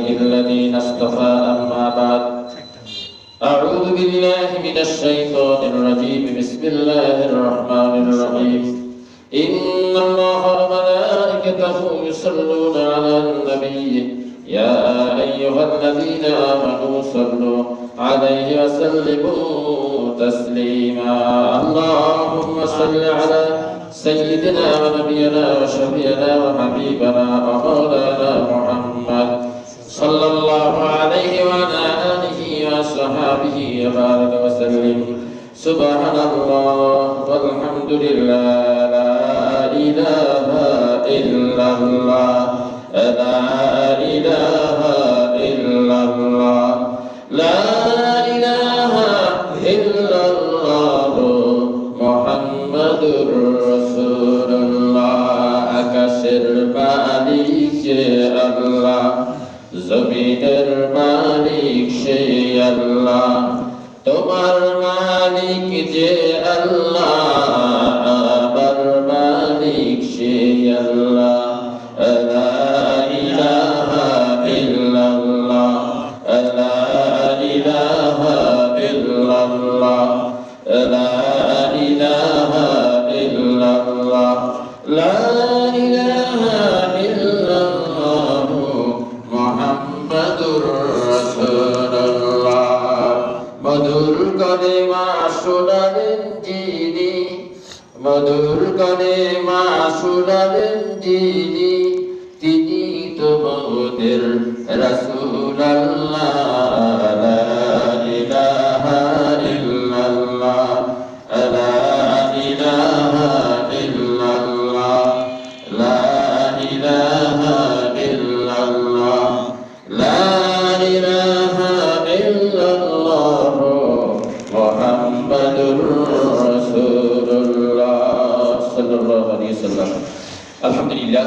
عباده الذين اصطفى أما بعد أعوذ بالله من الشيطان الرجيم بسم الله الرحمن الرحيم إن الله وملائكته يصلون على النبي يا أيها الذين آمنوا صلوا عليه وسلموا تسليما اللهم صل على سيدنا ونبينا وشفيعنا وحبيبنا ومولانا محمد صلى الله عليه وعلى آله وصحبه وبارك وسلم سبحان الله والحمد لله لا إله إلا الله لا إله إلا الله لا إله إلا الله محمد رسول الله আকাশের মালিক আল্লাহ জমিনের মালিক সে আল্লাহ তোমার মালিক যে আল্লাহ আমার মালিক সে আল্লাহ লা ইলাহা ইল্লাল্লাহ লা ইলাহা ইল্লাল্লাহ লা ইলাহা ইল্লাল্লাহ লা ইলাহা ইল্লাল্লাহ মুহাম্মাদুর রাসূলুল্লাহ মধুর কলেমা শোনালেন যিনি মধুর কলেমা শোনালেন যিনি তিনি তো মোদের রাসূল আল্লাহ লা ইলাহা ইল্লাল্লাহ লা ইলাহা ইল্লাল্লাহ লা ইলাহা ইল্লাল্লাহ লা ইলাহা ইল্লাল্লাহ মুহাম্মাদুর রাসূলুল্লাহ সাল্লাল্লাহু আলাইহি ওয়াসাল্লাম আলহামদুলিল্লাহ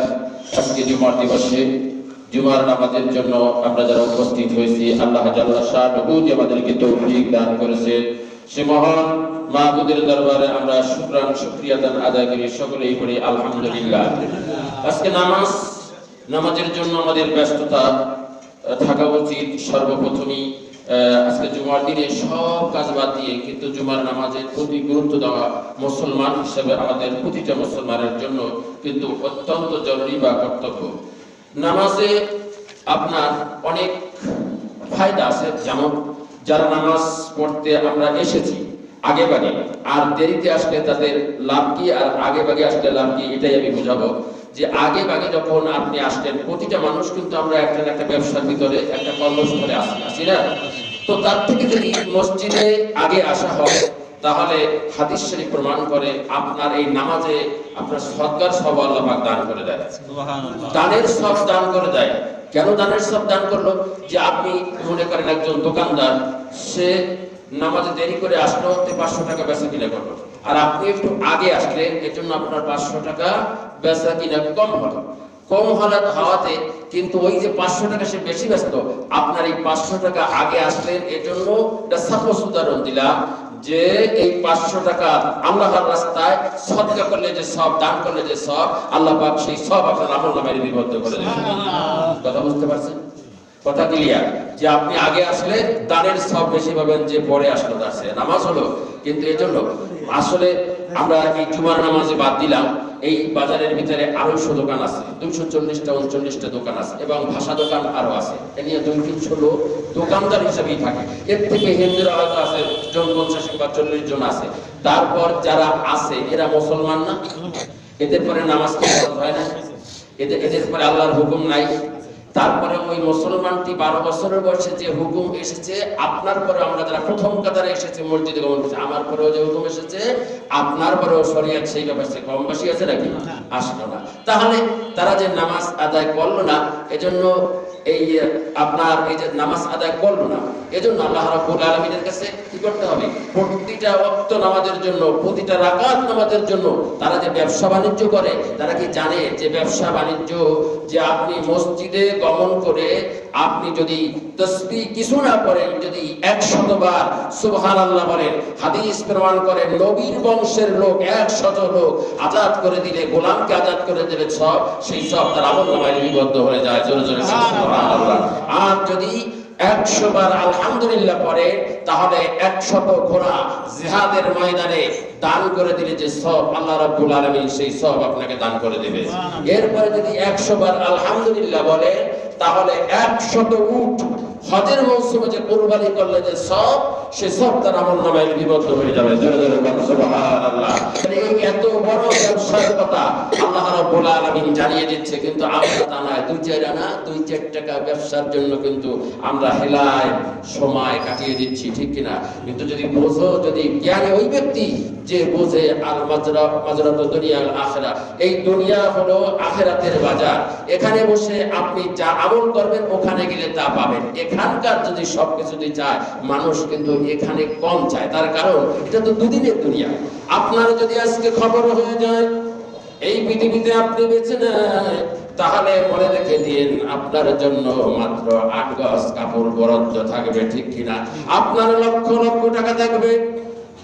আজকে জুমার দিবসে জুমার নামাজের জন্য আমরা যারা উপস্থিত হয়েছি আল্লাহ জাল্লা শাআনুহু যে আমাদেরকে তৌফিক দান করেছে সে মহান মাবুদের দরবারে আমরা শুকরিয়া দান আদায় করি সকলেই পড়ি আলহামদুলিল্লাহ আজকে নামাজের জন্য আমাদের ব্যস্ততা থাকা উচিত সর্বপ্রথমই আজকে জুমার দিনে সব কাজ বাদ দিয়ে কিন্তু জুমার নামাজের প্রতি গুরুত্ব দেওয়া মুসলমান হিসেবে আমাদের প্রতিটা মুসলমানের জন্য কিন্তু অত্যন্ত জরুরি বা কর্তব্য নামাজে আপনার অনেক ফায়দা আছে যেমন যারা নামাজ পড়তে আমরা এসেছি আগে ভাগে আর দেরিতে আসলে তাদের লাভ কি আর আগে ভাগে আসলে লাভ কি এটাই আমি বোঝাবো যে আগে ভাগে যখন আপনি আসলেন প্রতিটা মানুষ কিন্তু আমরা একটা না একটা ব্যবসার ভিতরে একটা কর্মস্থলে আসি না তো তার থেকে যদি মসজিদে আগে আসা হয় তাহলে হাদিস শরীফ প্রমাণ করে আপনার এই নামাজে আপনার সদকার সওয়াব আল্লাহ পাক দান করে দেয় সুবহানাল্লাহ দানের সওয়াব দান করে দেয় কেন দানের সওয়াব দান করলো যে আপনি মনে করেন একজন দোকানদার সে নামাজে দেরি করে আসলো 500 টাকা বেচা কিনা করলো আর আপনি একটু আগে আসলে এর জন্য আপনার 500 টাকা বেচা কিনা কম হওয়াতে কিন্তু ওই যে 500 টাকা সে বেশি ব্যস্ত আপনার এই 500 টাকা আগে আসলেন এর জন্য একটা সাপোজ উদাহরণ দিলাম যে এই 500 টাকা আল্লাহর রাস্তায় সদকা করলে যে সব দান করলে যে সব আল্লাহ পাক সেই সব আপনার আমলনামায় লিপিবদ্ধ করে দেবেন কথা বুঝতে পারছেন কথা ক্লিয়ার যে আপনি আগে আসলে দানের সব বেশি পাবেন যে পরে আসলো তার চেয়ে নামাজ হলো কিন্তু এজন্য আসলে আমরা এই জুমার নামাজে বাদ দিলাম এই বাজারের ভিতরে আরো দোকান আছে 240টা 39টা দোকান আছে এবং ভাষা দোকান আরো আছে এ নিয়ে 2-300 লোক দোকানদার হিসেবেই থাকে এর থেকে হিন্দুরা হয়তো আছে জন 50 বা 40 জন আছে তারপর যারা আছে এরা মুসলমান না এদের পরে নামাজ কি ফরজ হয় না এদের পরে আল্লাহর হুকুম নাই তারপরে ওই মুসলমানটি 12 বছরের বয়সে যে হুকুম এসেছে আপনার পরে আমরা যারা প্রথম কাতারে এসেছে মসজিদে গমন করছে আমার পরেও যে হুকুম এসেছে আপনার পরেও শরীয়ত সেই ব্যাপারে কম বেশি আছে নাকি আসলো না তাহলে তারা যে নামাজ আদায় করলো না এজন্য এই আপনার এই যে নামাজ আদায় করলো না এজন্য আল্লাহ রাব্বুল আলামিনের কাছে কি করতে হবে প্রতিটা ওয়াক্ত নামাজের জন্য প্রতিটা রাকাত নামাজের জন্য তারা যে ব্যবসা বাণিজ্য করে তারা কি জানে যে ব্যবসা বাণিজ্য যে আপনি মসজিদে গমন করে আপনি যদি তাসবিহ কিছু না পড়েন যদি 100 বার সুবহানাল্লাহ বলেন হাদিস প্রমাণ করে নবীর বংশের লোক 100 লোক আজাদ করে দিলে গোলামকে আজাদ করে দিলে সব সেই সব তার আমলনামায় লিপিবদ্ধ হয়ে যায় জোরে জোরে সুবহানাল্লাহ আর যদি 100 বার আলহামদুলিল্লাহ পড়ে তাহলে 100 ঘোড়া জিহাদের ময়দানে দান করে দিলে যে সওয়াব আল্লাহ রাব্বুল আলামিন সেই সওয়াব আপনাকে দান করে দেবে। এরপরে যদি 100 বার আলহামদুলিল্লাহ বলে তাহলে 100 উট হজের মৌসুমে যে কুরবানি করলে যে সওয়াব সে সওয়াব তার আমলনামায় লিপিবদ্ধ হয়ে যাবে। জোরে জোরে বলুন সুবহানাল্লাহ। এই এত বড় ব্যবসার কথা আল্লাহ রাব্বুল আলামিন জানিয়ে দিচ্ছে, কিন্তু আমরা তা নয়, 2-4 আনা 2-4 টাকা ব্যবসার জন্য কিন্তু আমরা হেলায় সময় কাটিয়ে দিচ্ছি, ঠিক কিনা? কিন্তু যদি বোঝো, যদি জ্ঞানী ওই ব্যক্তি যে বোঝে আল মাজরাত দুনিয়া আল আখিরা, এই দুনিয়া হলো আখিরাতের বাজার, এখানে বসে আপনি যা আমল করবেন ওখানে গেলে তা পাবেন। এখানকার যদি সবকিছু যদি চায় মানুষ, কিন্তু এখানে কম চায়। তার কারণ এটা তো দুদিনের দুনিয়া। আপনার যদি আজকে খবর হয়ে যায় এই পৃথিবীতে আপনি বেঁচে নেয়, তাহলে মনে রেখে দিন আপনার জন্য মাত্র 8 গজ কাপড় বরাদ্দ থাকবে, ঠিক কিনা? আপনার লক্ষ লক্ষ টাকা থাকবে,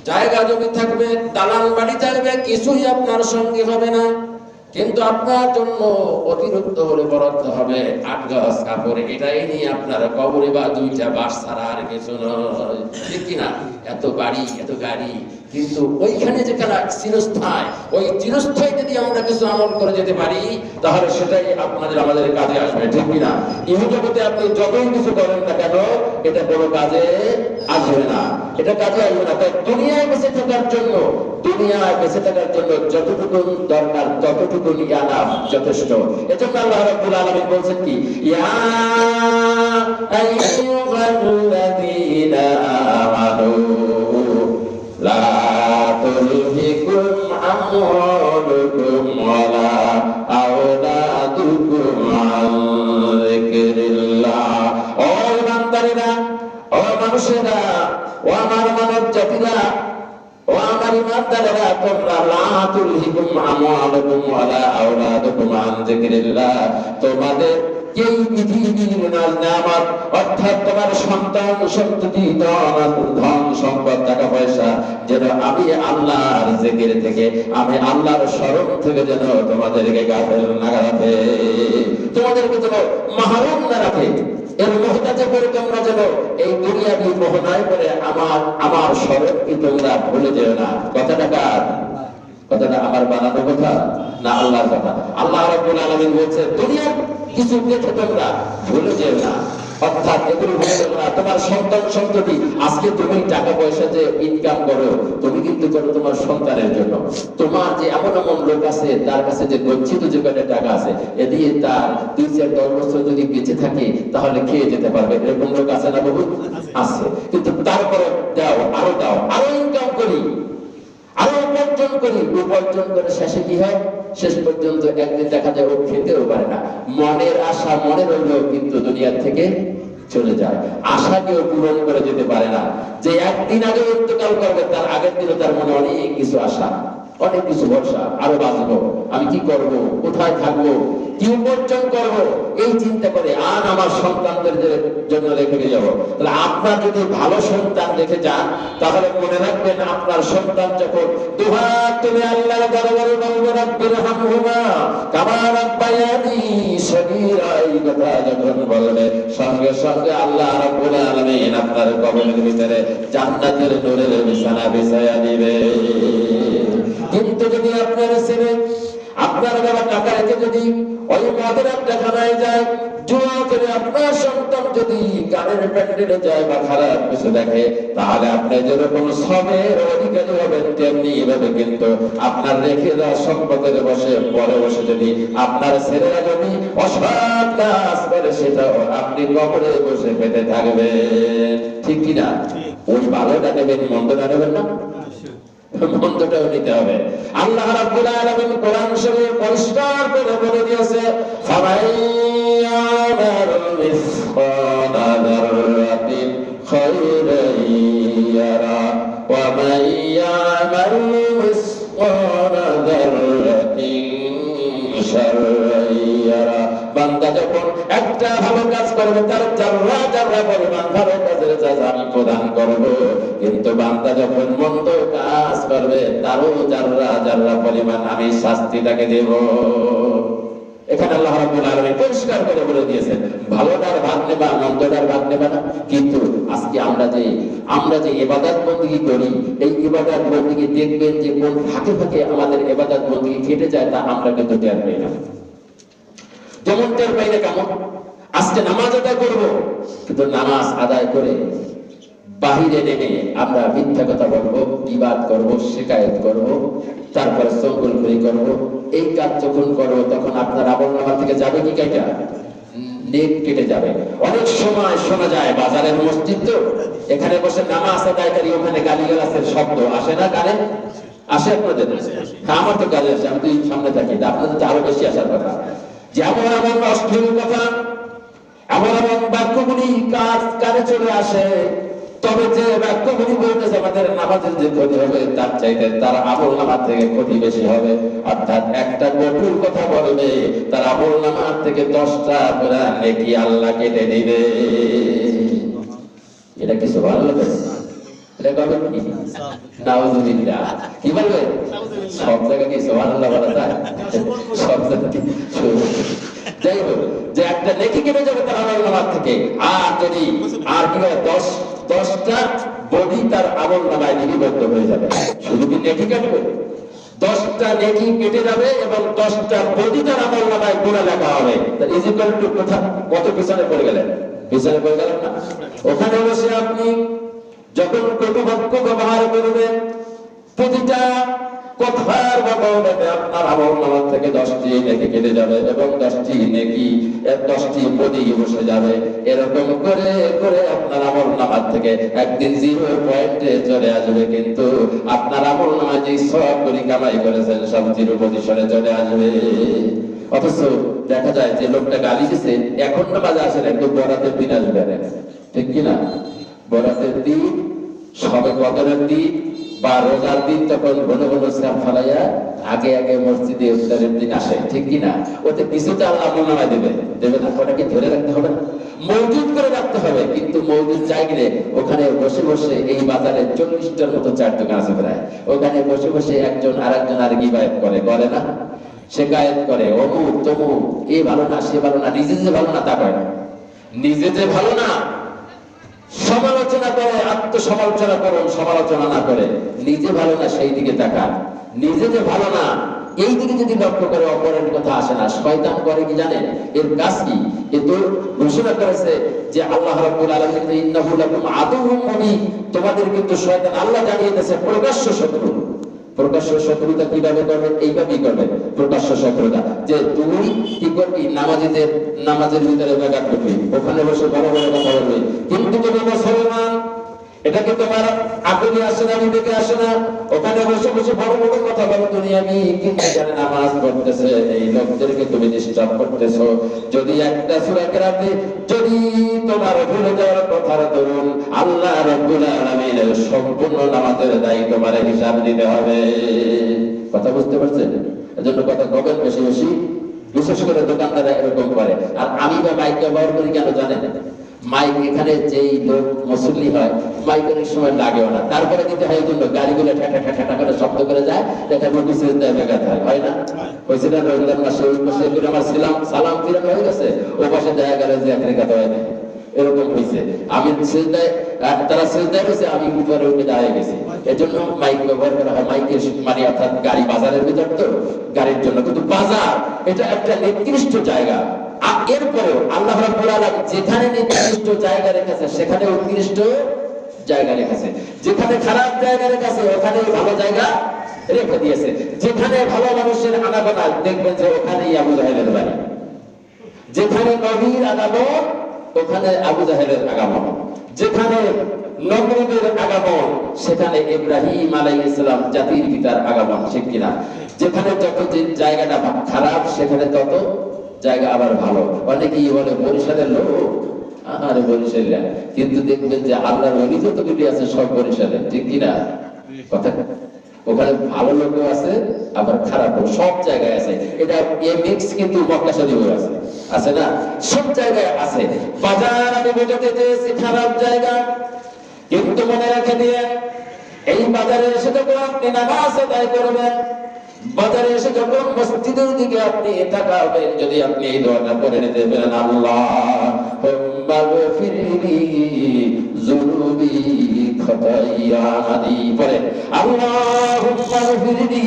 জায়গা জমি থাকবে, দালান বাড়ি থাকবে, কিছুই আপনার সঙ্গে হবে না, কিন্তু আপনার জন্য অতিরিক্ত বলে বরাদ্দ হবে 8 গজ কাপড়। এটাই নিয়ে আপনার কবরে বা 2টা বাস ছাড়া আর কিছু নয়, ঠিক কিনা? এত বাড়ি, এত গাড়ি, কিন্তু ওইখানে যেখানে চিরস্থায়, ওই চিরস্থায় যদি আমরা কিছু আমল করে যেতে পারি তাহলে সেটাই আমাদের কাজে আসবে, ঠিক কিনা? এই জগতে আপনি যতই কিছু করেন না কেন এটা কোনো কাজে আসবে না, এটা কাজে আসবে না। তাই দুনিয়ায় বেঁচে থাকার জন্য, দুনিয়ায় বেঁচে থাকার জন্য যতটুকু দরকার ততটুকু আনাফ, যথেষ্ট। এজন্য আল্লাহ রাব্বুল আলামিন বলছেন কি, ইয়া আইয়ুহাল্লাযীনা আমানু লা তুলহিকুম আমওয়ালুকুম ওয়ালা আওলাদুকুম আন যিকরিল্লাহ। ও ইমানদারেরা, ও মানুষেরা, ও আমার মানব জাতিরা, ও আমার ইমানদারেরা, তোমরা লা তুলহিকুম আমওয়ালুকুম ওয়ালা আওলাদুকুম আন যিকরিল্লাহ, তোমাদের এই পৃথিবীর নিয়ামত অর্থাৎ তোমার সন্তান সন্ততি, ধন সম্পদ, টাকা পয়সা যেন আমি আল্লাহর জিকির থেকে, আমি আল্লাহর স্মরণ থেকে যেন তোমাদেরকে গাফেল না রাখে, তোমাদেরকে যেন মাহরুম না রাখে। এর মোহতাজে করে তোমরা যেন এই দুনিয়াবি মোহনায় করে আমার স্মরণকে তোমরা ভুলে যেও না। কথাটা কার? কথাটা আমার বানানো কথা না আল্লাহর কথা? আল্লাহ রাব্বুল আলামিন বলছে দুনিয়ার কিছু দেখে তোমরা ভুলে যেও না, অর্থাৎ এগুলো ভুলে যেও না। তোমার সন্তান সন্ততি, আজকে তুমি টাকা পয়সা যে ইনকাম করো, তুমি কিন্তু করো তোমার সন্তানের জন্য। তোমার যে এমন এমন লোক আছে তার কাছে যে গচ্ছিত যে কয়টা টাকা আছে, এ দিয়ে তার 2-4-10 বছর যদি বেঁচে থাকে তাহলে খেয়ে যেতে পারবে, এরকম লোক আছে না? বহু আছে। কিন্তু তারপরে দাও, আরো দাও, আরো ইনকাম করি, আরো উপার্জন করি। উপার্জন করে শেষে কি হয়? শেষ পর্যন্ত একদিন দেখা যায় ও খেতেও পারে না। মনের আশা মনে রইলেও কিন্তু দুনিয়া থেকে চলে যায়, আশাকেও পূরণ করে যেতে পারে না। যে একদিন আগে ইন্তেকাল করবে তার আগের দিনে তার মনে অনেক কিছু আশা, অনেক কিছু ভরসা, আরো বাঁচবো, আমি কি করব, কোথায় থাকবো, কি উপার্জন করব, এই চিন্তা করে আর আমার সন্তানদের জন্য রেখে যাব। তাহলে আপনার যদি ভালো সন্তান রেখে যান তাহলে মনে রাখবেন আপনার সন্তান যখন দুহাত তুলে আল্লাহর দরবারে বলবে রাব্বির হামহুমা কামা রাব্বায়ানি সগীরা, এই কথা যখন বলবে সঙ্গে সঙ্গে আল্লাহ রাব্বুল আলামিন আপনার কবরের ভিতরে জান্নাতের নূরের বিছানা বিছায়া দিবে। কিন্তু যদি আপনার ছেলে, আপনার বাবা টাকা রেখে যদি ওই মদের আড্ডাখানায় যায়, জুয়া করে আপনার সন্তান যদি গানের প্যান্ডেলে যায় বা খারাপ কিছু দেখে, তাহলে আপনি যেরকম সবের অধিকারী হবেন তেমনি ভাবে কিন্তু আপনার রেখে যাওয়া সম্পদের পরে বসে যদি আপনার ছেলেরা যদি অসৎ কাজ করে সেটাও আপনি কবরে বসে পেতে থাকবেন, ঠিক কিনা? ওই ভালোটা নেবেন, মন্দটা নেবেন না, মন্দটাও নিতে হবে। আল্লাহ রাব্বুল আলামিন কোরআন শরীফে পরিষ্কার করে বলে দিয়েছে, ফামাইয়ামাল মিসকালা যাররাতিন খায়রান ইয়ারা ওয়া মাইয়ামাল মিসকালা যাররাতিন শাররান ইয়ারা। বান্দা যখন একটা ভালো কাজ করবে তার যারা যারা পরিমাণ ভালো কাজের সাজা আমি প্রদান করব, কিন্তু বান্দা যখন মন্দ কাজ করবে তারও যারা যারা পরিমাণ আমি শাস্তি তাকে দেব। এখানে আল্লাহ রাব্বুল আলামিন পরিষ্কার করে বলে দিয়েছেন ভালোটার ভাগ নেবা, মন্দটার যে ইবাদত বندگی করি, এই ইবাদত বندگی দেখবেন যে কোন ফাঁকে ফাঁকে আমাদের ইবাদত বندگی কেটে যায় তা আমরা কিন্তু টের পাই না। যেমন টের পাই না কেমন, আজকে নামাজ আদায় করব, কিন্তু নামাজ আদায় করে বাহিরে নেমে আমরা মিথ্যা কথা বলবো, বিবাদ করব, শিকায়ত করব, তারপরে চঙ্গলখড়ি করব। এই কাজ যখন করবো তখন আপনার আমলনামা থেকে যাবে কি কাইটা? নেক কেটে যাবে। অনেক সময় শোনা যায় বাজারের মসজিদ তো, এখানে বসে নামাজ আদায়কারী, ওখানে গালিগালাজের শব্দ আসে না কানে? আসে আপনাদের? হ্যাঁ, আমার তো কাজে আসে, আমি তো সামনে থাকি, আপনাদের তো আরো বেশি আসার কথা। যেমন এমন অশ্লীল কথা, এমন এমন বাক্যগুলি কানে চলে আসে, তবে যে বাক্যগুলি বলতেছে আমাদের নামাজের যে ক্ষতি হবে তার চাইতে তার আমলনামা থেকে ক্ষতি বেশি হবে। অর্থাৎ একটা কটুর কথা বলবে, তার আমলনামা থেকে 10টা করে নেকি আল্লাহ কেটে দিবে। এটা কি সুবহানাল্লাহ? এটা কবে কি? নাউযুবিল্লাহ। কি বলবে? সব জায়গায় কি সুবহানাল্লাহ বলা যায়? সব জায়গায় যাই হোক, যে একটা নেকি কেটে যাবে তার আমলনামা থেকে। আর যদি আর কি হয়, 10টা বডি তার আমলনামায় লিপিবদ্ধ হয়ে যাবে। শুধু কি নেকি কাটবে? 10টা নেকি কেটে যাবে এবং 10টা বডি তার আমলনামায় গুনাহ লেখা হবে। তার ইজিক্যাল টু কত পিছনে পড়ে গেলেন? পিছনে পড়ে গেলেন না? ওখানে বসে আপনি যখন কটু বাক্য ব্যবহার করবেন, প্রতিটা কথার বদলে আপনার আমলনামা থেকে 10টি নেকি কেটে যাবে এবং 10টি নেকি 10টি বডি বসে যাবে। এরকম করে করে আপনার আমলনামা থেকে একদিন 0 পয়েন্টে চলে আসবে, কিন্তু আপনার আমলনামা যে সওয়াব করে কামাই করেছেন সব 0 পজিশনে চলে আসবে। অথচ দেখা যায় যে লোকটা গালি দিছে, এখন নামাজে আসেন, একদম বরাতের দিন আসবে, ঠিক কিনা? বরাতের দিন, সবে কদরের দিন বা রোজার দিন, তখন ঘন ঘন শ্রাপ ফালাইয়া আগে আগে মসজিদে ইফতারের দিন আসে, ঠিক কিনা? ওতে কিছুটা আল্লাহ আমলনামায় দেবে না? ওটাকে ধরে রাখতে হবে না, মওজুদ করে রাখতে হবে। কিন্তু মওজুদ চাইলে ওখানে বসে বসে, এই বাজারে 40টার মতো চার দোকান আছে প্রায়, ওখানে বসে বসে একজন আরেকজন আর গিবায়েত করে না? শিকায়েত করে, অমুক তমুক, এ ভালো না, সে ভালো না, নিজে যে ভালো না তা কয় না, নিজে যে ভালো না সমালোচনা করে, আত্মসমালোচনা করুন, সমালোচনা না করে নিজে ভালো না সেই দিকে তাকান। নিজে যে ভালো না এই দিকে যদি লক্ষ্য করে অপরের কথা আসে না। শয়তান করে কি জানেন? এর কাজ কি? এ তো ঘোষণা করেছে যে আল্লাহ রাব্বুল আলামিন ইন্নাহু লাকুম আদুউম মুবিন, তোমাদের কিন্তু শয়তান আল্লাহ জানিয়ে দিয়েছে প্রকাশ্য শত্রু। প্রকাশ্য শত্রুতা কিভাবে করবে? এইভাবেই করবে প্রকাশ্য শত্রুতা, যে তুই কি করবি, নামাজের ভিতরে ব্যাঘাত করবি, ওখানে বসে বড় বড় কথা বলবি, কিন্তু তুমি মুসলমান, এটা কি তোমার আকলে আসে না, বিবেকে আসে না? ওখানে বসে বসে বড় বড় কথা বলো দুনিয়াবি, কিন্তু এখানে নামাজ পড়তেছে এই লোকদেরকে তুমি ডিস্টার্ব করতেছো। যদি একটা সূরা কেরাতে যদি তোমার ভুলে যাওয়ার কথার দরুন আল্লাহ রাব্বুল আলামিনের সম্পূর্ণ নামাজের দায়ী তোমার হিসাব দিতে হবে। কথা বুঝতে পারছেন? এজন্য কথা কবেন বেশি বেশি, বিশেষ করে দোকানদাররা এরকম করে। আর আমি বা মাইক ব্যবহার করি কেন জানেন? মাইক এখানে যেই লোক মুসল্লি হয়, মাইক অনেক সময় লাগেও না, তারপরে দিতে হয়, এই জন্য গাড়িগুলো ঠেটা ঠেটা করে শব্দ করে যায়, দেখা রুটি সিজদায় ব্যাঘাত হয় না? হয়েছে না? রমজান মাসে ওই পাশে আমার সালাম ফিরানো হয়ে গেছে, ও পাশে দেখা গেল যে এক রেখাত হয় না, এরকম হয়েছে। আমি সিজদায়, তারা সিজদায় হয়েছে, আমি উপরে উঠে দাঁড়িয়ে গেছি। এজন্য মাইক ব্যবহার করা হয়। মাইকের মানে অর্থাৎ গাড়ি বাজারের ভিতর তো, গাড়ির জন্য। কিন্তু বাজার এটা একটা নির্দিষ্ট জায়গা। আর এরপরেও আল্লাহ রাব্বুল আলামিন যেখানে নির্দিষ্ট জায়গা রেখেছে সেখানে উৎকৃষ্ট জায়গা রেখেছে, যেখানে খারাপ জায়গা রেখেছে ওখানে ভালো জায়গা রেখে দিয়েছে। যেখানে ভালো মানুষের আনাগোনা দেখবেন যে ওখানেই আবু জাহেলের বাড়ি, যেখানে নবীর আগমন ওখানে আবু জাহেলের আগমন, যেখানে নমরুদের আগমন সেখানে ইব্রাহিম আলাইহিস সালাম জাতির পিতার আগমন, ঠিক কিনা? যেখানে যত যে জায়গাটা খারাপ সেখানে তত জায়গা আবার ভালো। অনেকেই বলে বরিশালের লোক, আরে বরিশালিয়া, কিন্তু দেখবেন যে আল্লাহর ওলি যতগুলি আছে সব বরিশালের, ঠিক কিনা? কথা ওখানে ভালো লোকও আছে আবার খারাপও, সব জায়গায় আছে। এটা মিক্স, কিন্তু মক্কা শরীফেও আছে, আছে না? সব জায়গায় আছে। বাজার আমি বোঝাতে চেয়েছি খারাপ জায়গা, কিন্তু মনে রেখে দিয়ে এই বাজারে এসে যখন আপনি নামাজ আদায় করবেন, বাজারে এসে যখন মসজিদের দিকে আপনি তাকাবেন, যদি আপনি এই দোয়াটা পড়ে নিতে পারেন, আল্লাহুম্মা গফিরলি যুনুবি খাতায়া আমাদি পড়েন আল্লাহুম্মা গফিরলি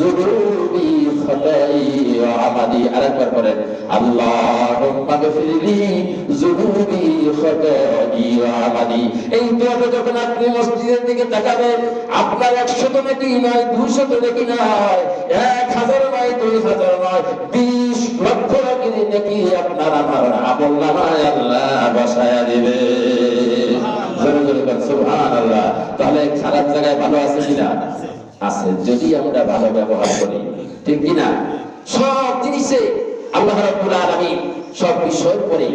যুনুবি খাতাই আমাদি আরেকবার পড়েন আল্লাহুম্মা গফিরলি যুনুবি খাতাই আমাদি। এই দোয়াটা যখন আপনি মসজিদের দিকে তাকাবেন আপনার 100 নেকি নয় 200 নেকি নয় 1000 নয় 2000 নয় 20 লক্ষ নেকি আপনার আমার আমলনামায় আল্লাহ বসায়া দিবে। জোরে জোরে বলেন সুবহানাল্লাহ। তাহলে খারাপ জায়গায় ভালো আছে কিনা? আছে, যদি আমরা ভালো ব্যবহার করি, ঠিক কিনা? সব জিনিসে আল্লাহ রাব্বুল আলামিন সব বিষয়ের পরে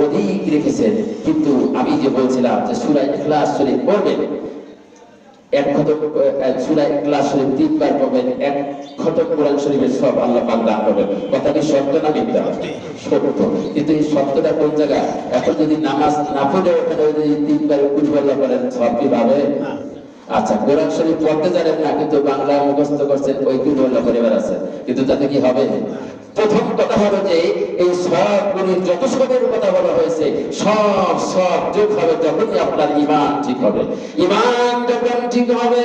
অধিক রেখেছেন। কিন্তু আমি যে বলছিলাম যে সূরা ইখলাস শরীফ পড়বেন, এক খতম সূরা ইখলাস শরীফ 3 বার পড়বেন, এক খতম কোরআন শরীফের সব আল্লাহ পাক দান করবেন। কথা কি সত্য না মিথ্যা? সত্য। কিন্তু এই সত্যটা কোন জায়গায়? এখন যদি নামাজ না পড়ে ওখানে যদি 3 বার কুলহুল্লাহ করেন সব কি পাবে? আচ্ছা, কোরআন শরীফ পড়তে জানেন না কিন্তু বাংলা মুখস্থ করছেন, ওই কুলহুল্লাহ পরিবার আছে, কিন্তু তাতে কি হবে? প্রথম কথা হলো যে এই সবগুলির যত সবের কথা বলা হয়েছে সব যোগ হবে যখনই আপনার ঈমান ঠিক হবে। ঈমান যখন ঠিক হবে,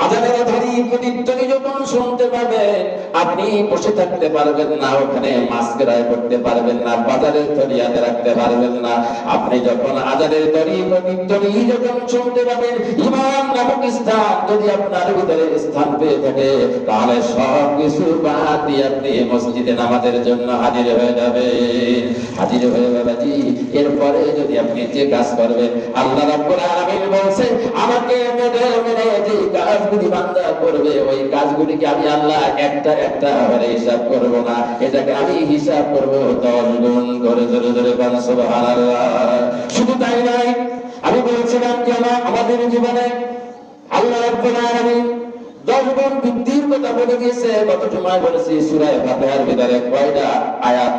আযানের ধ্বনি প্রতিধ্বনি যখন শুনতে পাবেন আপনি বসে থাকতে পারবেন না, ওখানে মাস্করায় করতে পারবেন না, বাজারের ধ্বনি হাতে রাখতে পারবেন না। আপনি যখন আযানের ধ্বনি প্রতিধ্বনি যখন শুনতে পাবেন, ঈমান নামক স্থান যদি আপনার ভিতরে স্থান পেয়ে থাকে তাহলে সব কিছু বাদ দিয়ে আপনি মসজিদে নামাজের জন্য হাজির হয়ে যাবে। হাজির হয়ে বাবাজি এরপরে যদি আপনি যে কাজ করবেন আল্লাহ রাব্বুল আলামিন বলছে আমাকে মেনে যে কাজগুলি বান্দা করবে ওই কাজগুলিকে আমি আল্লাহ একটা একটা করে হিসাব করব না, এটাকে আমি হিসাব করব 10 গুণ করে। ধরে ধরে বলেন সুবহানাল্লাহ। শুধু তাই নয়, আমি বলেছিলাম যে আমাদের জীবনে আল্লাহ রাব্বুল আলামিন 10 গুণ বৃদ্ধির কথা বলে দিয়েছে। গত জুমায় বলেছি সূরা ফাতিহার ভিতরে কয়টা আয়াত?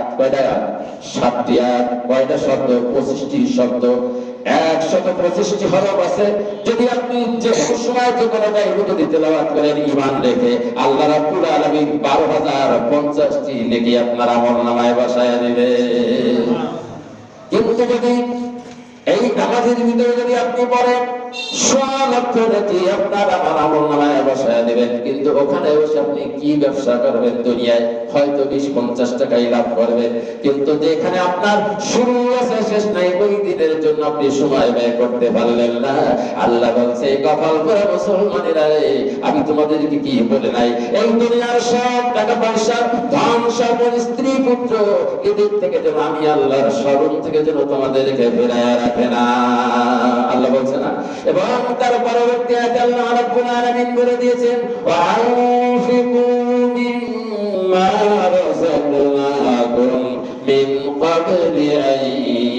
7টি আয়াত, কয়টা শব্দ? 25টি শব্দ, 125টি হরফ আছে। যদি আপনি যে কোনো সময় যে কোনো জায়গায় তেলাওয়াত করেন ঈমান রেখে আল্লাহ রাব্বুল আলামিন 12050টি নেকি আপনার আমলনামায় বসায়া দিবে। কিন্তু যদি এই নামাজের ভিতরে যদি আপনি পড়েন 100 লক্ষ নেকি আপনার আমার আমলনামায় বসায়া দিবেন, কিন্তু ওখানে বসে আপনি কি ব্যবসা করবেন? দুনিয়ায় হয়তো 20-50 টাকাই লাভ করবেন, কিন্তু যেখানে আপনার শুরু আছে শেষ নাই ওই দিনের জন্য আপনি সময় ব্যয় করতে পারলেন না। আল্লাহ বলছে কপাল পোড়া মুসলমানেরা রে, আমি তোমাদেরকে কি বলে নাই এই দুনিয়ার সব টাকা পয়সা ধন সম্পদ স্ত্রী পুত্র এদের থেকে যেন আমি আল্লাহর স্মরণ থেকে যেন তোমাদেরকে ফেরায় রাখে না। আল্লাহ বলছে না? এবং তার পরবর্তী আয়াতে আল্লাহ রাব্বুল আলামিন বলে দিয়েছেন ওয়ানফিকু মিম্মা রাযাকনাকুম মিন ক্বাবলি আন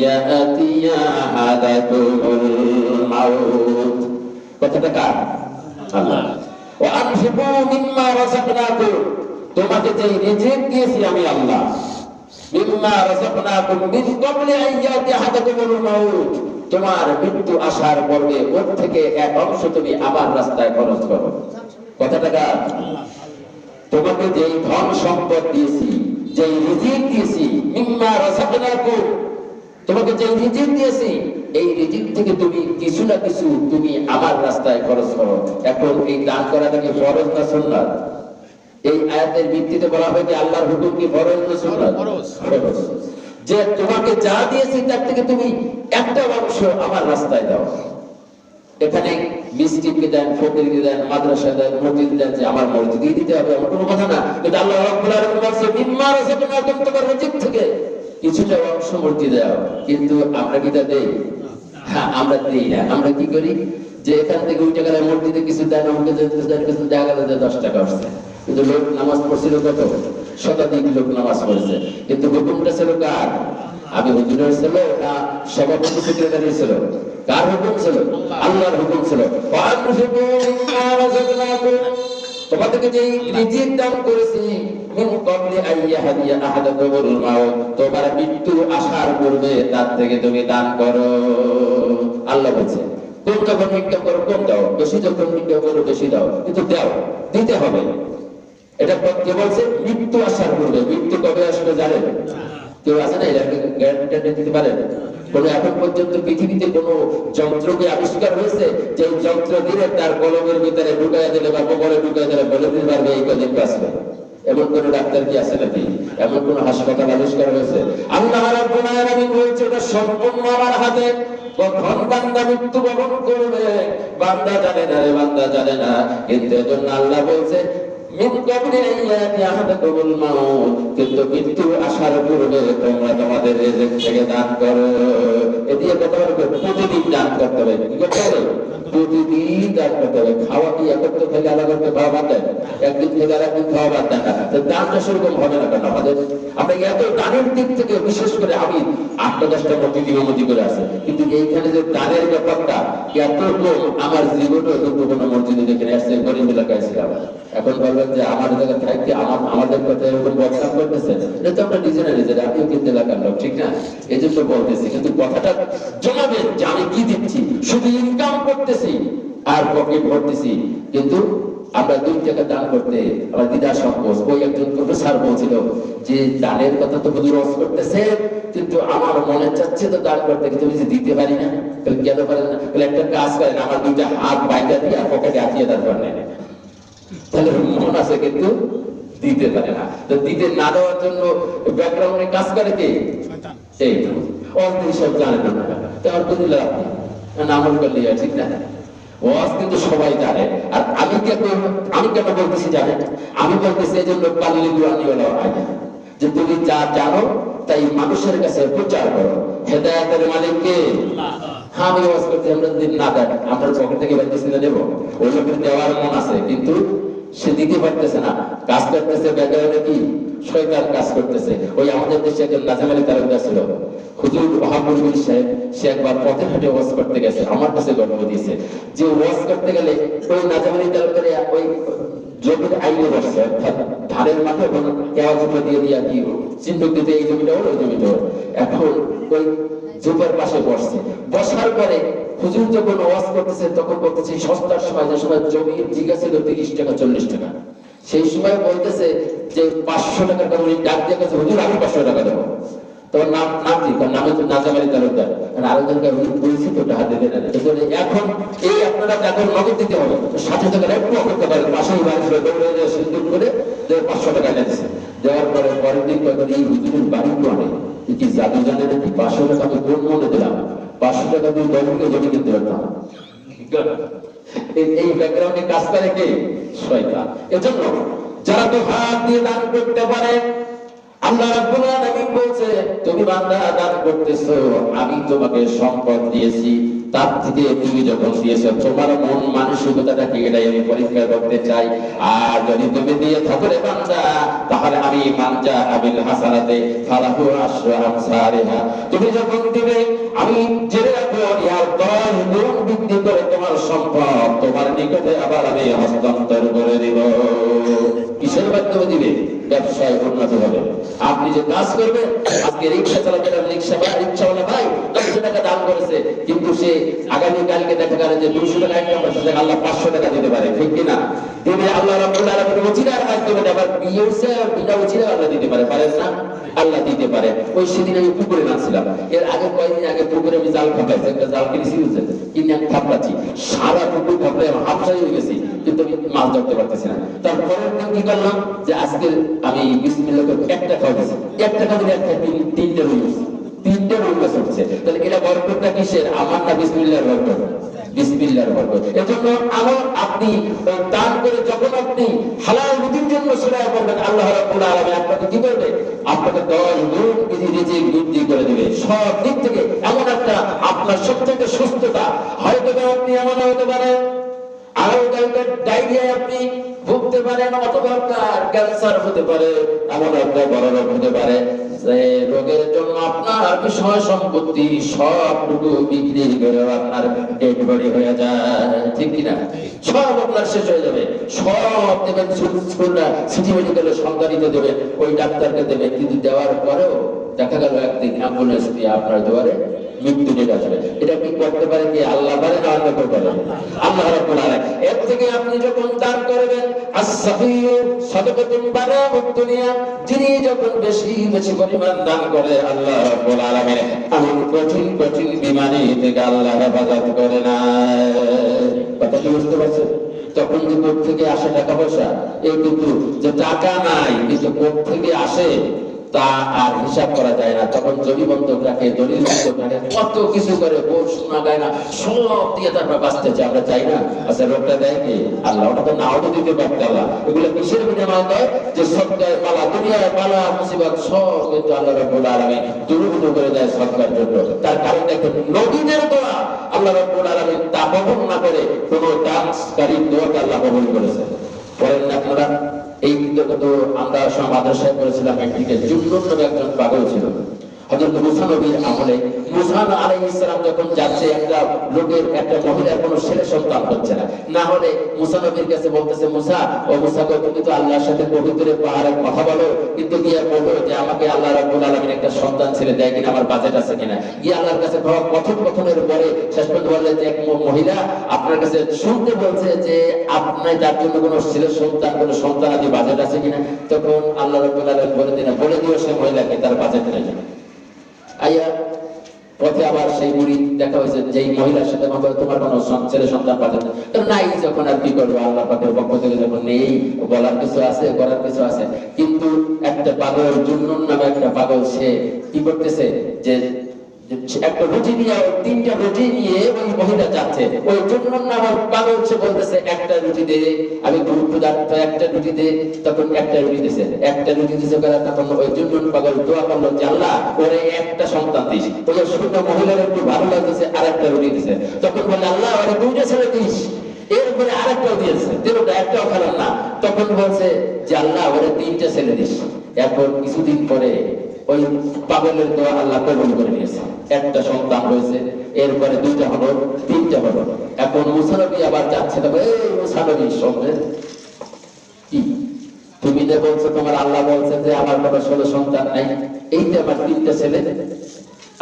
ইয়াতিয়া আহাদাকুমুল মাউত। কথাটা কার? আল্লাহ। ওয়ানফিকু মিম্মা রাযাকনাকুম, তোমাকে যে রিজিক দিয়েছি আমি আল্লাহ, মিম্মা রাযাকনাকুম মিন ক্বাবলি আন ইয়াতিয়া আহাদাকুমুল মাউত, তোমার মৃত্যু আসার পূর্বে ওর থেকে এক অংশ তুমি আমার রাস্তায় খরচ করো। কথাটা কার? তোমাকে যে ধন সম্পদ দিয়েছি, যে রিজিক দিয়েছি, মিম্মা রাযাকনাকুম, তোমাকে যে রিজিক দিয়েছি এই রিজিক থেকে তুমি কিছু না কিছু তুমি আমার রাস্তায় খরচ করো। এখন এই দান করাটা কি ফরজ না সুন্নাত? এই আয়াতের ভিত্তিতে বলা হয় যে আল্লাহর হুকুম কি ফরজ না সুন্নাত? ফরজ। যে তোমাকে যা দিয়েছি তার থেকে তুমি একটা অংশ আমার রাস্তায় দাও। এখানে মিসকিনকে দেন, ফকিরকে দেন, মাদ্রাসায় দেন, মসজিদে দেন, যে আমার মসজিদে দিতে হবে এমন কোনো কথা না। কিন্তু আল্লাহ রাব্বুল আলামিন বলেন মিম্মা রাযাকনাকুম, তোমার রিজিক থেকে কিছুটা অংশ মসজিদে দাও। কিন্তু আমরা কি তা দেই? হ্যাঁ, আমরা দেই না। আমরা কি করি যে এখান থেকে ওই টাকার মসজিদে কিছু দেন, আমাকে কিছু জায়গা 10 টাকা আসছে, কিন্তু লোক নামাজ পড়ছিল কত? শতাধিক লোক নামাজ পড়েছে, কিন্তু হুকুমটা ছিল কার? আমি হুজুরের ছিল না সভাপতি সেক্রেটারি ছিল? কার হুকুম ছিল? আল্লাহর হুকুম ছিল। তোমাদেরকে যে রিজিক দান করেছি মিন ক্বাবলি আন ইয়াহদিয়া আহাদাকুমুল মাউত, তোমার মৃত্যু আসার পূর্বে তার থেকে তুমি দান করো। আল্লাহ বলছে কম যখন ইনকাম করো কম দাও, বেশি যখন ইনকাম করো বেশি দাও, কিন্তু দাও, দিতে হবে। এটা কে বলছে? মৃত্যু আসার পূর্বে। মৃত্যু কবে আসবে জানেন? কেউ আছে না? এটা গ্যারান্টি দিতে পারেন? কোনো এখন পর্যন্ত পৃথিবীতে কোনো যন্ত্রকে আবিষ্কার হয়েছে যে যন্ত্র দিলে তার কলমের ভিতরে ঢুকাই দিলে বা কবরে ঢুকাই দিলে বলে দিতে পারবে এই কদিন বাঁচবে? এমন কোন ডাক্তার কি আছে নাকি? এমন কোন হাসপাতাল আবিষ্কার হয়েছে? আল্লাহ রাব্বুল আলামিন বলছে এটা সম্পূর্ণ আমার হাতে। কখন বান্দা মৃত্যুবরণ করবে বান্দা জানে না রে, বান্দা জানে না। কিন্তু এজন্য আল্লাহ বলছে কিন্তু মৃত্যু আসার পূর্বে তোমরা তোমাদের রিজিক থেকে দান করো। এদিকে কথা বলবো প্রতিদিন দান করতে হবে। কি করতে হবে? প্রতিদিন দান করতে হবে। খাওয়া কি একত্র থেকে আলাদা করতে খাওয়া বাদ দেন? একদিন থেকে আর একদিন খাওয়া বাদ দেন না। দানটা সেরকম হবে না কেন আমাদের? আমরা এত দানের দিক থেকে বিশেষ করে আমি 8-10টা মসজিদ ইমামতি করে আছে, কিন্তু এইখানে যে দানের ব্যাপারটা এত কম আমার জীবনে কোনো মসজিদে দেখে আসছে। গরিব এলাকায় ছিলাম। এখন বলবেন যে আমার জায়গা থাকতে আমাদের কথা এরকম বদনাম করতেছে, এটা তো আমরা নিজেরা আমিও কিন্তু এলাকার লোক, ঠিক না? এই জন্য বলতেছি। কিন্তু কথাটা জমাবেন যে আমি কি দিচ্ছি, শুধু ইনকাম করতেছি আর পকেট ভরতেছি। কিন্তু আমরা 2 টাকা দান করতে আমার দ্বিধা সংকোচ। ওই একজন প্রফেসর বলছিল যে দানের কথা তো হুজুর ওয়াজ করতেছে, কিন্তু আমার মনে চাচ্ছে তো দান করতে, কিন্তু আমি দিতে পারি না। তাহলে কেন পারেন না? তাহলে একটা কাজ করেন, আমার 2টা হাত বাইটা দিয়ে পকেটে আটিয়ে দাঁড় নেন। তাহলে মন আছে কিন্তু দিতে পারে না। তো দিতে না দেওয়ার জন্য ব্যাকগ্রাউন্ডে কাজ করে কে? এই অর্থ সব জানেন না, তো অর্থ দিলে আপনি আমল করলে ঠিক না? ওয়াজ কিন্তু সবাই জানে। আর আমি কেন বলতেছি জানেন? আমি বলতেছি এই জন্য পাল্লি গুয়ানি হলো যে তুমি যা জানো তাই মানুষের কাছে প্রচার করো। হেদায়েতের মালিক কে? হ্যাঁ, আমি ওয়াজ করতে আমরা যদি না দেন আপনার পকেট থেকে বাইতেছি না দেবো? ওই লোকের দেওয়ার মন আছে কিন্তু সে দিতে পারতেছে না, কাজ করতেছে ব্যাকগ্রাউন্ডে কি শয়তান কাজ করতেছে। ওই আমাদের দেশে একজন নাজিম আলী তালুকদার ছিল, হুজুর ওয়াহাবুল সাহেব। সে একবার পথে ঘাটে ওয়াজ করতে গেছে, আমার কাছে গর্ব দিয়েছে যে ওয়াজ করতে গেলে ওই নাজিম আলী তালুকদার ওই জমির আইনে বসছে, অর্থাৎ ধানের মাঠে কেওয়া দিয়ে দিয়া কি চিন্তা দিতে এই জমিটা ওর ওই জমিটা ওর। এখন ওই জুপের পাশে বসছে, বসার পরে হুজুর যখন ওয়াজ করতেছে তখন বলতেছে সস্তার সময়, যে সময় জমির জিগা ছিল 30 টাকা 40 টাকা, সেই সময় বলতেছে যে 500 টাকার কথা উনি ডাক দিয়ে গেছে, হুজুর আমি 500 টাকা দেবো। তোমার নাম কি? তার নামে তো নাজিম আলী তালুকদার। আরেকজনকে বলছি তো টাকা দেবে না। এখন এই আপনারা এখন নগদ দিতে হবে, 60 টাকা একটু অপেক্ষা করেন, পাশেই বাড়ি দৌড়ে সিন্দুক করে 500 টাকা নিয়েছে। দেওয়ার পরে পরের দিন কয়েকদিন এই হুজুরের বাড়ি মানে কি জাদু জানে নাকি 500 টাকা আমি কোন মনে দিলাম, 500 টাকা দিয়ে 10 বিঘা জমি কিনতে পারতাম। এই ব্যাকগ্রাউন্ডে কাজ করে কে? শয়তান। এজন্য যারা তো হাত দিয়ে দান করতে পারে, আল্লাহ রাব্বুল আলামিন বলছে তুমি বান্দা দান করতেছো, আমি তোমাকে সম্পদ দিয়েছি, তার থেকে তুমি যখন দিয়েছো তোমার মন মানসিকতাটা কি এটাই আমি পরীক্ষা করতে চাই। আর যদি তুমি দিয়ে থাকো রে বান্দা, তাহলে আমি মানজা আবিল হাসানাতে ফালাহু আশরু আমসারিহা, তুমি যখন দিবে আমি জেনে রাখো ইয়ার 10 গুণ বৃদ্ধি করে তোমার সম্পদ তোমার নিকটে আবার আমি হস্তান্তর করে দিব। কিসের মাধ্যমে দিবে? ব্যবসায় উন্নত হবে। আপনি যে কাজ করবেন, আজকে রিক্সা চালাবেন, রিক্সাওয়ালা ভাই 100 টাকা দাম করেছে, কিন্তু সে আগামী কালকে দেখা গেল যে 200 টাকা ইনকাম করছে, আল্লাহ 500 টাকা দিতে পারে, ঠিক কিনা? দিবে আল্লাহ রাব্বুল আলামিন ওসিলার মাধ্যমে, আবার বিয়েছে বিনা ওসিলা আল্লাহ দিতে পারে, পারেন না? আল্লাহ দিতে পারে। ওই সেদিন আমি পুকুরে নামছিলাম, এর আগে কয়েকদিন আগে পুকুরে আমি জাল ফাঁকাইছি, একটা জাল কিনেছি কিনে আমি থাপড়াচ্ছি, সারা পুকুর থাপড়ে আমার হাফসাই হয়ে গেছি, কিন্তু আমি মাছ ধরতে পারতেছি না। তারপরের দিন কি করলাম যে আজকে আমি বিসমিল্লাহ করে 1 টাকা দিয়েছি, 1 টাকা দিলে একটা 3টে রুই গেছে, 3টে রুই গাছ উঠছে। তাহলে এটা বরকতটা কিসের? আমার না বিসমিল্লাহর বরকত? বিসমিল্লাহর বরকত। এজন্য আমার আপনি দান করে যখন আপনি হালাল রুজির জন্য সহায় করবেন, আল্লাহ রাব্বুল আলামিন আপনাকে কি করবে? আপনাকে 10 গুণ রিজিক বৃদ্ধি করে দিবে সব দিক থেকে। এমন একটা আপনার সবথেকে সুস্থতা, হয়তো আপনি এমন হতে পারেন আরো ডায়রিয়ায় আপনি ভুগতে পারেন, অথবা আপনার ক্যান্সার হতে পারে, এমন একটা বড় রোগ হতে পারে যে রোগের জন্য আপনার বিষয় সম্পত্তি সবটুকু বিক্রি করে আপনার ডেড বডি হয়ে যায়, ঠিক কিনা? সব আপনার শেষ হয়ে যাবে, সব দেবেন স্কুলরা সিটি মেডিকেলে সংজ্ঞানিত দেবে, ওই ডাক্তারকে দেবে, কিন্তু দেওয়ার পরেও দেখা গেল একদিন অ্যাম্বুলেন্স দিয়ে আপনার দুয়ারে মৃত্যু ডেট আসবে। এটা কি করতে পারে কি আল্লাহ পারে না অন্য কেউ পারে? আল্লাহ রাব্বুল আলামিন। এর থেকে আপনি যখন দান করবেন as-safiyyu সাদাকাতুন বারা'ud দুনিয়া, যিনি যখন বেশি বেশি পরিমাণ দান করে আল্লাহ রাব্বুল আলামিন এমন কঠিন কঠিন বিমারি থেকে আল্লাহ হেফাজত করে না। কথা কি বুঝতে পারছেন? তখন যে কোথা থেকে আসে টাকা পয়সা, এই কিন্তু যে টাকা নাই কিন্তু কোথা থেকে আসে তা আর হিসাব করা যায় না। তখন জমি বন্ধক রাখে, দলিল বন্ধক রাখে, কত কিছু করে, বোর শোনা গায় না, সব দিয়ে তারপর বাঁচতেছে। আমরা চাই না? আচ্ছা লোকটা দেয় কি আল্লাহ? ওটা তো নাও তো দিতে পারত আল্লাহ। এগুলো কিসের বিনিময় দেয়? যে সদকায় পালা, দুনিয়ায় পালা মুসিবত সব কিন্তু আল্লাহ রাব্বুল আলামিন দুরুদ করে দেয় সদকার জন্য। তার কারণ দেখেন নবীদের দোয়া আল্লাহ রাব্বুল আলামিন তা কবুল না করে কোন দানকারীর দোয়াকে আল্লাহ কবুল করেছে। পড়েন না আপনারা? এই তো আমরা সব মাদ্রাসায় করেছিলাম, একদিকে জুন্নুন নামে একজন পাগল ছিল। হযরত মুসা নবীর আমলে মুসা আলাইহিস সালাম যখন যাচ্ছে, একটা লোকের একটা মহিলার কোনো ছেলে সন্তান হচ্ছে না, না হলে মুসা নবীর কাছে বলতেছে, মুসা ও মুসা গো, তুমি তো আল্লাহর সাথে পবিত্র পাহাড়ে কথা বলো, কিন্তু গিয়ে বলো যে আমাকে আল্লাহ রাব্বুল আলামিন একটা সন্তান ছেলে দেয় কিনা, আমার বাজেট আছে কিনা। গিয়ে আল্লাহর কাছে কথোপকথনের পরে শেষ পর্যন্ত বললে যে এক মহিলা আপনার কাছে শুনতে বলছে যে আপনার যার জন্য কোনো ছেলে সন্তান, কোনো সন্তান আদি বাজেট আছে কিনা। তখন আল্লাহ রাব্বুল আলামিন বলে দিলেন, বলে দিও সে মহিলাকে তার বাজেট নেই। আইয়া পথে আবার সেই বুড়ি দেখা হয়েছে, যেই মহিলার সাথে তোমার কোনো ছেলে সন্তান পাঠান নাই, যখন আর কি করবো, আল্লাহ পাকের পক্ষ থেকে যখন নেই, বলার কিছু আছে, করার কিছু আছে। কিন্তু একটা পাগল, জুন্নুন নামে একটা পাগল, সে কি করতেছে যে একটা রুটি নিয়ে, তিনটা রুটি নিয়ে ওই মহিলা যাচ্ছে, ওই জুন্নুন নামের পাগল সে বলতেছে একটা রুটি দে, আমি ক্ষুধার্ত, একটা রুটি দে। তখন একটা রুটি দিছে, একটা রুটি দিছে, তখন ওই জুন্নুন পাগল দোয়া করলো যে আল্লাহ ওরে একটা সন্তান দিস। ওই শুকনো মহিলার একটু ভালো লাগতেছে, আর একটা রুটি দিছে। তখন বলে আল্লাহ ওরে দুইটা ছেলে দিস। এরপরে আরেকটাও দিয়েছে, দিলটা একটাও খেলাম না। তখন বলছে যে আল্লাহ ওরে তিনটা ছেলে দিস। এরপর কিছুদিন পরে ওই পাগলের দোয়া আল্লাহ কবুল করে নিয়েছে, একটা সন্তান হয়েছে। এরপরে দুইটা হলো, তিনটা হলো। এখন মুসা নবী আবার যাচ্ছে, তবে এই মুসা নবী সঙ্গে কি তুমি যে বলছো তোমার আল্লাহ বলছে যে আমার কোনো ষোলো সন্তান নাই, এই যে আমার তিনটা ছেলে,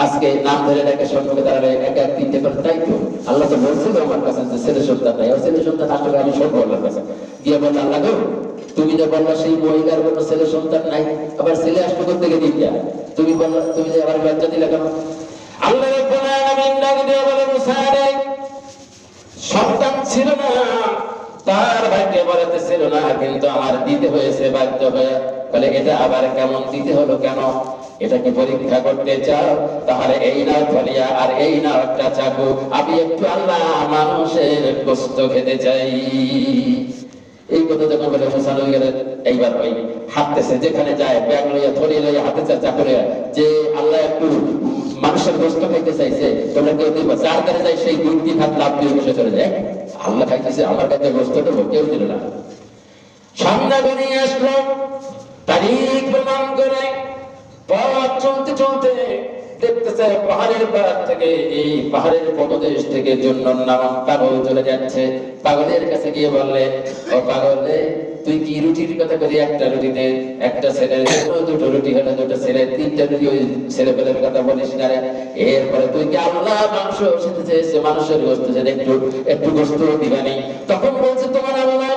আজকে নাম ধরে ডাকে সম্পর্কে তারা এক এক তিনটে করে, তাই তো আল্লাহ তো বলছিল আমার কাছে যে ছেলে সন্তান নাই, ছেলে সন্তান আসলে আমি সব আল্লাহর কাছে গিয়ে বলল আল্লাহ গো, তুমি যে বললা সেই মহিলার কোনো ছেলে সন্তান নাই, আবার ছেলে আসবে কোথা থেকে দিন, তুমি বললা, তুমি যে আবার বাচ্চা দিলে কেন? আল্লাহ রাব্বুল আলামিন ডাক দিয়ে বলে মুসা রে, সন্তান ছিল না, তার ভাগ্যে বলাতে ছিল না, কিন্তু আমার দিতে হয়েছে বাধ্য হয়ে। বলে এটা আবার কেমন দিতে হলো, কেন? এটা কি পরীক্ষা করতে চাও? তাহলে এই নাও থলিয়া, আর এই নাও একটা চাকু, আমি একটু আল্লাহ মানুষের গোশত খেতে চাই। এই কথা যখন বলে মুসা নবী এইবার ওই হাঁটতেছে, যেখানে যায় ব্যাগ লইয়া, থলি লইয়া, হাতে চাকু লইয়া, যে আল্লাহ একটু মানুষের গোশত খাইতে চাইছে, তোমরা কেউ দিবা। যার কাছে যায় সেই 2-3 হাত লাভ দিয়ে বসে চলে যায়, আল্লাহ খাইতেছে, আমার কাছে গোশত দেবো, কেউ দিল না। সামনে বেরিয়ে আসলো, তারিখ প্রমাণ করে পথ চলতে চলতে দেখতেছে পাহাড়ের পাড় থেকে, এই পাহাড়ের পদদেশ থেকে জুন্নুন নামক পাগল চলে যাচ্ছে। পাগলের কাছে গিয়ে বললে, ও পাগল রে, তুই কি রুটির কথা করি? একটা রুটিতে একটা ছেলের জন্য দুটো রুটি হলে দুটো ছেলে, তিনটা রুটি ওই ছেলে পেলের কথা বলিস না রে। এরপরে তুই কি আল্লাহ মাংস সেতে চেয়েছে, মানুষের গোশত সেটা একটু একটু গোশত দিবানি? তখন বলছে তোমার আল্লাহ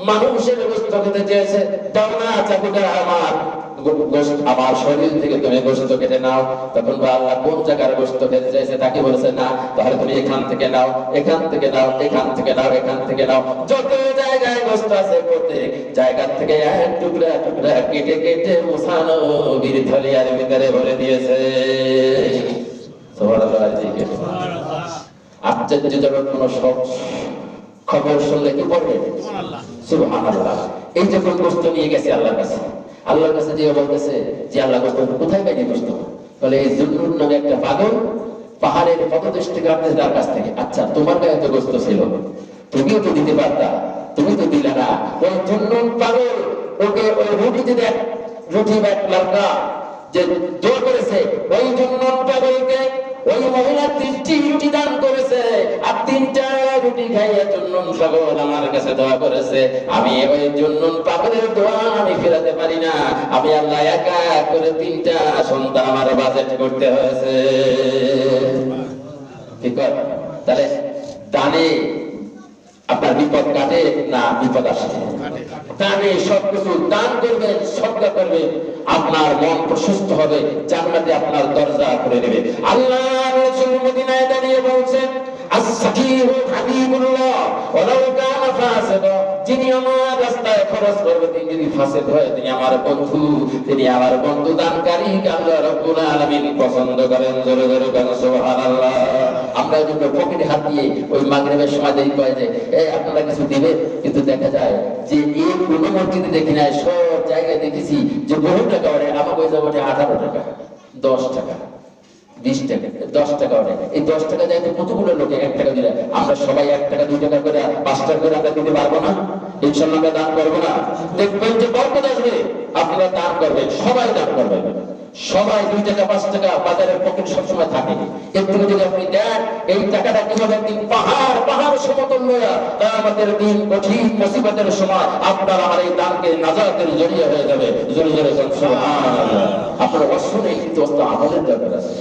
মানুষের গোশত খেতে চেয়েছে, দাও না চাকুটা আমার শরীর থেকে তুমি গোশত কেটে নাও। তখন আল্লাহ কোন জায়গার গোশত খেতে চাইছে তাকে বলেছে না, তাহলে তুমি এখান থেকে নাও, এখান থেকে নাও, এখান থেকে নাও, এখান থেকে নাও, যত জায়গায় গোশত আছে প্রত্যেক জায়গা থেকে এক টুকরা টুকরা কেটে কেটে মুসা নবীর থলিয়ার ভিতরে ভরে দিয়েছে। সুবহানাল্লাহ। আশ্চর্যজনক কোন খবর শুনলে কি করবে? সুবহানাল্লাহ। এই যে কোন গোশত নিয়ে গেছে আল্লাহর কাছে, আল্লাহর কাছে যে বলতেছে যে আল্লাহ গোশত কোথায় পাইনি গোশত? বলে এই জুন্নুন নামে একটা পাগল পাহাড়ের পদদেশ থেকে আসছে তার কাছ থেকে। আচ্ছা তোমার কাছে তো গোশত ছিল, তুমিও তো দিতে পারতা, তুমি তো দিলে না। ওই জুন্নুন পাগল ওকে ওই রুটি দেখ, রুটি বা লালকা যে দোয়া করেছে, ওই জুন্নুন পাগলকে ওই মহিলা 3টি রুটি দান করেছে, আর 3টা রুটি খাইয়া জুন্নুন পাগল আমার কাছে দোয়া করেছে। আমি ওই জুন্নুন পাগলের দোয়া আমি ফেরাতে পারি না, আমি আল্লাহ একা করে 3টা সন্তান আমার বাজেট করতে হয়েছে। তাহলে দানে আপনার বিপদ কাটে না বিপদ আসে? দানে সবকিছু দান করবেন, সদকা করবেন, আপনার মন প্রশস্ত হবে, জান্নাতে আপনার দরজা করে দেবে। আল্লাহর রাসূল মদিনায় দাঁড়িয়ে বলছেন, আস-সাকিহু হাবিবুল্লাহ ওয়ালাউ কানা ফাসিকা, যিনি আমার রাস্তায় খরচ করবে, তিনি যদি ফাসিক হয়, তিনি আমার বন্ধু, তিনি আমার বন্ধু দানকারী আল্লাহ রাব্বুল আলামিন পছন্দ করেন। জোরে জোরে বলেন সুবহানাল্লাহ। আমরা যখন পকেটে হাত দিয়ে ওই মাগরিবের সময় দেরি করে যে আপনারা কিছু দিবে, কিন্তু দেখা যায় যে এই কোনো মসজিদে দেখি না, সব জায়গায় দেখেছি যে বহু টাকা ওঠে, আমাকে ওই যাবো 18 টাকা, 10 টাকা, 20 টাকা, 10 টাকা ওঠে। এই 10 টাকা যাইতে কতগুলো লোকে 1 টাকা দিলে, আমরা সবাই 1 টাকা 2 টাকা করে 5 টাকা করে আমরা দিতে পারবো না? ইনশাআল্লাহ আমরা দান করবো না? দেখবেন যে বরকত আসবে, আপনারা দান করবেন, সবাই দান করবেন, সবাই 2 টাকা 5 টাকা বাজারের পকেট সবসময় থাকে। এর থেকে যদি আপনি দেন, এই টাকাটা কিভাবে একদিন পাহাড় পাহাড় সমতুল্য কিয়ামতের দিন কঠিন মুসিবতের সময় আপনার আমার এই দানকে নাজাতের জড়িয়ে হয়ে যাবে। জোরে জোরে সুবহানাল্লাহ। আপনার অসুনে কিন্তু আমাদের দরকার আছে,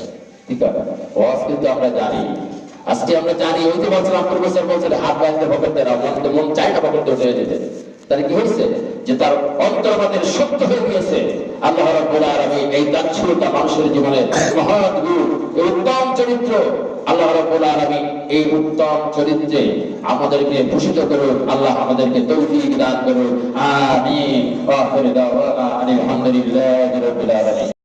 ঠিক আছে? ওয়াজ কিন্তু আমরা জানি, আজকে আমরা জানি, ওই যে বলছিলাম প্রফেসর বলছেন হাত বাঁধতে পকেট দেওয়া, মন চায় না পকেট উঠে যেতে। তাহলে কি হয়েছে যে তার অন্তর্বাদের সত্য হয়ে গিয়েছে। আল্লাহ রাব্বুল আলামিন এই দানশীলতা মানুষের জীবনে মহৎ গুণ, এই উত্তম চরিত্র, আল্লাহ রাব্বুল আলামিন এই উত্তম চরিত্রে আমাদেরকে ভূষিত করুন। আল্লাহ আমাদেরকে তৌফিক দান করুন। আমিন। ওয়া আখিরু দাওয়ানা আলহামদুলিল্লাহি রাব্বিল আলামিন।